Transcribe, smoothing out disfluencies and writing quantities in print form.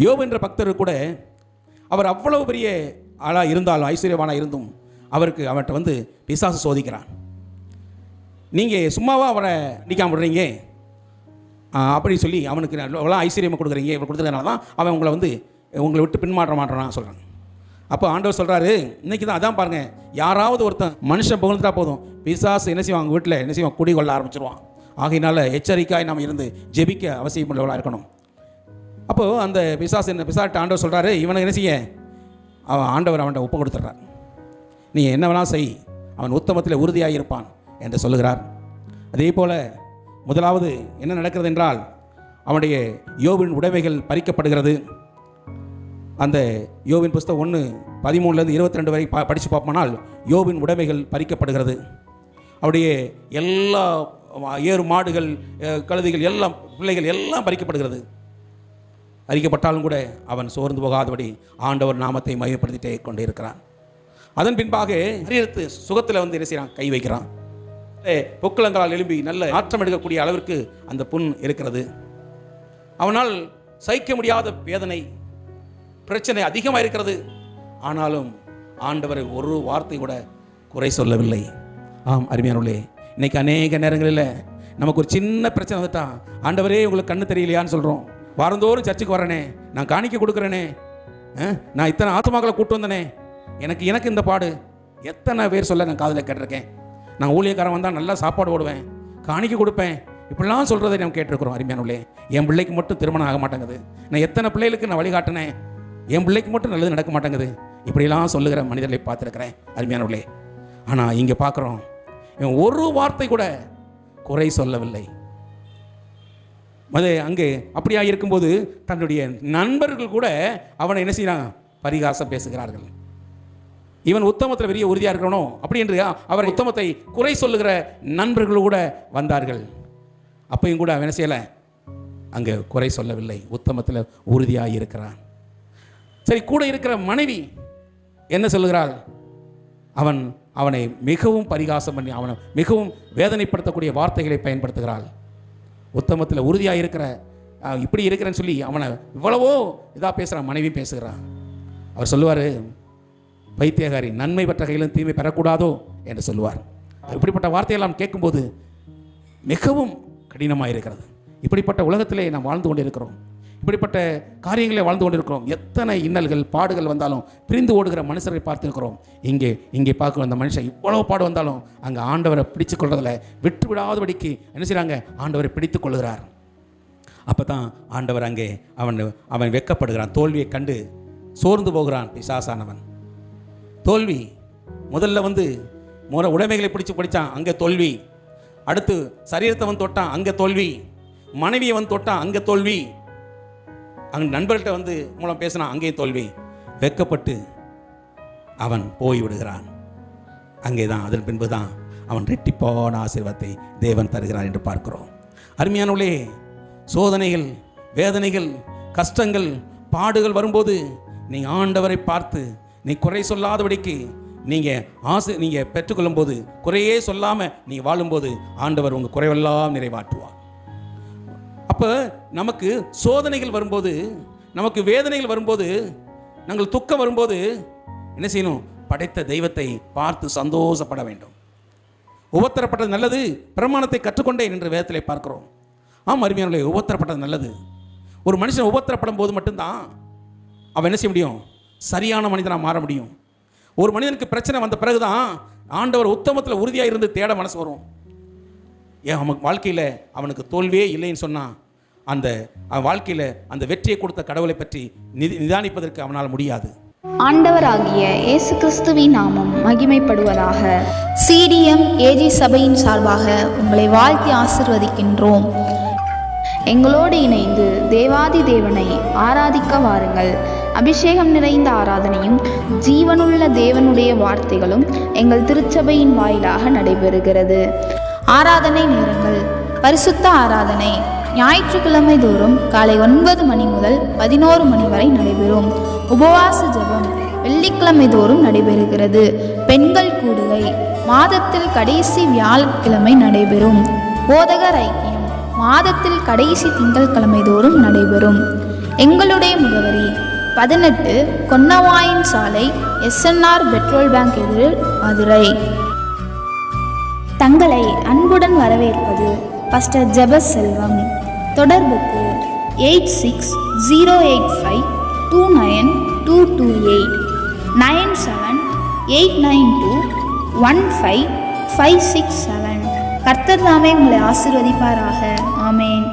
யோபு என்ற பக்தர் கூட அவர் அவ்வளவு பெரிய ஆளாக இருந்தாலும், ஐஸ்வர்யவானாக இருந்தும் அவர்கிட்ட வந்து பிசாசு சோதிக்கிறான். நீங்கள் சும்மாவா அவரை நிற்காம விடுறீங்க அப்படின்னு சொல்லி அவனுக்கு அவ்வளோ ஐஸ்வர்யமாக கொடுக்குறீங்க, இவர் கொடுத்துருக்கனால தான் அவன் உங்களை விட்டு பின்மாற்ற மாட்டான் சொல்கிறான். அப்போ ஆண்டவர் சொல்கிறாரு, இன்றைக்கி தான் அதான் பாருங்கள், யாராவது ஒருத்தன் மனுஷன் புகழ்ந்துட்டா போதும், பிசாசு என்ன செய்வான், அவங்க வீட்டில் என்ன செய்வான், குடி கொள்ள ஆரம்பிச்சிருவான். ஆகையினால எச்சரிக்கையாக நாம் இருந்து ஜெபிக்க அவசியம் உள்ளவளாக இருக்கணும். அப்போது அந்த பிசாட்ட ஆண்டவர் சொல்கிறாரு, இவனை என்ன செய்ய, ஆண்டவர் அவன்கிட்ட ஒப்பு கொடுத்துட்றார். நீ என்ன வேணால் செய், அவன் உத்தமத்தில் உறுதியாக இருப்பான் என்று சொல்லுகிறார். அதே போல் முதலாவது என்ன நடக்கிறது என்றால், அவனுடைய யோபின் உடைமைகள் பறிக்கப்படுகிறது. அந்த யோபின் புஸ்தகம் 1:13-22 வரை படித்து பார்ப்போனால் யோபின் உடைமைகள் பறிக்கப்படுகிறது. அவருடைய எல்லா ஏறு மாடுகள், கழுதைகள் எல்லாம், பிள்ளைகள் எல்லாம் பறிக்கப்படுகிறது. அறிக்கப்பட்டாலும் கூட அவன் சோர்ந்து போகாதபடி ஆண்டவர் நாமத்தை மையப்படுத்திட்டே கொண்டே இருக்கிறான். அதன் பின்பாக சரீரத்து சுகத்தில் என்ன செய்கிறான், கை வைக்கிறான். பொக்குளங்களால் எழும்பி நல்ல ஆற்றம் எடுக்கக்கூடிய அளவிற்கு அந்த புண் இருக்கிறது. அவனால் சகிக்க முடியாத வேதனை, பிரச்சனை அதிகமாக இருக்கிறது. ஆனாலும் ஆண்டவரை ஒரு வார்த்தை கூட குறை சொல்லவில்லை. ஆம் அருமையானவர்களே, இன்னைக்கு அநேக நேரங்களில் நமக்கு ஒரு சின்ன பிரச்சனை வந்துட்டா, ஆண்டவரே உங்களுக்கு கண்ணு தெரியலையான்னு சொல்கிறோம். வாரந்தோறும் சர்ச்சுக்கு வரேனே, நான் காணிக்க கொடுக்குறேனே, நான் இத்தனை ஆத்மாக்களை கூட்டு வந்தனே, எனக்கு இந்த பாடு, எத்தனை பேர் சொல்ல நான் காதில் கேட்டிருக்கேன். நான் ஊழியக்காரன் வந்தால் நல்லா சாப்பாடு ஓடுவேன், காணிக்க கொடுப்பேன், இப்படிலாம் சொல்கிறதை நம்ம கேட்டிருக்கிறோம். அருமையானவர்களே, என் பிள்ளைக்கு மட்டும் திருமணம் ஆக மாட்டேங்குது, நான் எத்தனை பிள்ளைகளுக்கு நான் வழிகாட்டினேன், என் பிள்ளைக்கு மட்டும் நல்லது நடக்க மாட்டேங்குது, இப்படிலாம் சொல்லுகிற மனிதர்களை பார்த்துருக்கிறேன் அருமையானவர்களே. ஆனால் இங்கே பார்க்குறோம், இவன் ஒரு வார்த்தை கூட குறை சொல்லவில்லை. அங்கே அப்படியாக இருக்கும்போது தன்னுடைய நண்பர்கள் கூட அவனை என்ன செய்யறான், பரிகாசம் பேசுகிறார்கள். இவன் உத்தமத்தில் பெரிய உறுதியாக இருக்கணும் அப்படி என்று அவர் உத்தமத்தை குறை சொல்லுகிற நண்பர்கள் கூட வந்தார்கள். அப்பையும் கூட அவன் என்ன செய்யலை, அங்கே குறை சொல்லவில்லை, உத்தமத்தில் உறுதியாக இருக்கிறான். சரி, கூட இருக்கிற மனைவி என்ன சொல்லுகிறாள், அவனை மிகவும் பரிகாசம் பண்ணி அவனை மிகவும் வேதனைப்படுத்தக்கூடிய வார்த்தைகளை பயன்படுத்துகிறாள். உத்தமத்தில் உறுதியாக இருக்கிற இப்படி இருக்கிறேன்னு சொல்லி அவனை இவ்வளவோ இதாக பேசுகிறான், மனைவி பேசுகிறான். அவர் சொல்லுவார், பைத்தியகாரி, நன்மை பெற்ற கையிலும் தீமை பெறக்கூடாதோ என்று சொல்லுவார். இப்படிப்பட்ட வார்த்தையெல்லாம் கேட்கும்போது மிகவும் கடினமாக இருக்கிறது. இப்படிப்பட்ட உலகத்திலே நாம் வாழ்ந்து கொண்டு இருக்கிறோம், இப்படிப்பட்ட காரியங்களை வாழ்ந்து கொண்டிருக்கிறோம். எத்தனை இன்னல்கள் பாடுகள் வந்தாலும் பிரிந்து ஓடுகிற மனுஷரை பார்த்துருக்கிறோம். இங்கே பார்க்குற அந்த மனுஷன் இவ்வளோ பாடு வந்தாலும் அங்கே ஆண்டவரை பிடித்து கொள்றதில் விட்டு விடாதபடிக்கு என்ன செய்கிறாங்க, ஆண்டவரை பிடித்து கொள்கிறார். அப்போ தான் ஆண்டவர் அங்கே அவன் வெட்கப்படுகிறான், தோல்வியை கண்டு சோர்ந்து போகிறான். பிசாசானவன் தோல்வி, முதல்ல உடைமைகளை பிடிச்சான், அங்கே தோல்வி. அடுத்து சரீரத்தை தொட்டான், அங்கே தோல்வி. மனைவியை தொட்டான், அங்கே தோல்வி. அங்கே நண்பர்கள்ட்ட மூலம் பேசினான், அங்கேயும் தோல்வி. வெட்கப்பட்டு அவன் போய்விடுகிறான். அங்கே தான் அதன் பின்பு தான் அவன் ரெட்டிப்பான ஆசீர்வாதத்தை தேவன் தருகிறான் என்று பார்க்கிறோம். அருமையானவர்களே, சோதனைகள், வேதனைகள், கஷ்டங்கள், பாடுகள் வரும்போது நீங்கள் ஆண்டவரை பார்த்து நீ குறை சொல்லாதபடிக்கு நீங்கள் பெற்றுக்கொள்ளும் போது, குறையே சொல்லாமல் நீங்கள் வாழும்போது ஆண்டவர் உங்கள் குறைவெல்லாம் நிறைவாற்றுவார். அப்போ நமக்கு சோதனைகள் வரும்போது, நமக்கு வேதனைகள் வரும்போது, நாங்கள் துக்கம் வரும்போது என்ன செய்யணும், படைத்த தெய்வத்தை பார்த்து சந்தோஷப்பட வேண்டும். உபத்திரப்பட்டது நல்லது, பிரமாணத்தை கற்றுக்கொண்டேன் என்று வேதத்திலே பார்க்கிறோம். ஆம் அருமையானவர்களே, உபத்திரப்பட்டது நல்லது. ஒரு மனுஷன் உபத்திரப்படும் போது மட்டும்தான் அவன் என்ன செய்ய முடியும், சரியான மனிதனாக மாற முடியும். ஒரு மனிதனுக்கு பிரச்சனை வந்த பிறகுதான் ஆண்டவர் உத்தமத்தில் உறுதியாக இருந்து தேட மனசு வரும். அவன் வாழ்க்கையில் அவனுக்கு தோல்வியே இல்லைன்னு சொன்னான், அந்த வாழ்க்கையில் அந்த வெற்றியை கொடுத்த கடவுளை பற்றி நிதானிப்பதற்கு அவனால் முடியாது. ஆண்டவராகிய இயேசு கிறிஸ்துவின் நாமம் மகிமைப்படுவதாக. சிடிஎம் ஏஜி சபையின் சார்பாக உங்களை வாழ்த்தி ஆசிர்வதிக்கின்றோம். எங்களோடு இணைந்து தேவாதி தேவனை ஆராதிக்க வாருங்கள். அபிஷேகம் நிறைந்த ஆராதனையும் ஜீவனுள்ள தேவனுடைய வார்த்தைகளும் எங்கள் திருச்சபையின் வாயிலாக நடைபெறுகிறது. ஆராதனை நேரங்கள்: பரிசுத்த ஆராதனை ஞாயிற்றுக்கிழமை தோறும் காலை 9 மணி முதல் 11 மணி வரை நடைபெறும். உபவாச ஜெபம் வெள்ளிக்கிழமை தோறும் நடைபெறுகிறது. பெண்கள் கூடுகை மாதத்தில் கடைசி வியாழக்கிழமை நடைபெறும். போதகர் ஐக்கியம் மாதத்தில் கடைசி திங்கட்கிழமை தோறும் நடைபெறும். எங்களுடைய முகவரி 18 கொன்னவாயின் சாலை, SNR பெட்ரோல் பேங்க் எதிரில், மதுரை. தங்களை அன்புடன் வரவேற்பது பாஸ்டர் ஜெபசெல்வம். தொடர்புக்கு 8608529228 9789215567. கர்த்தர் தாமே உங்களை ஆசீர்வதிப்பாராக. ஆமேன்.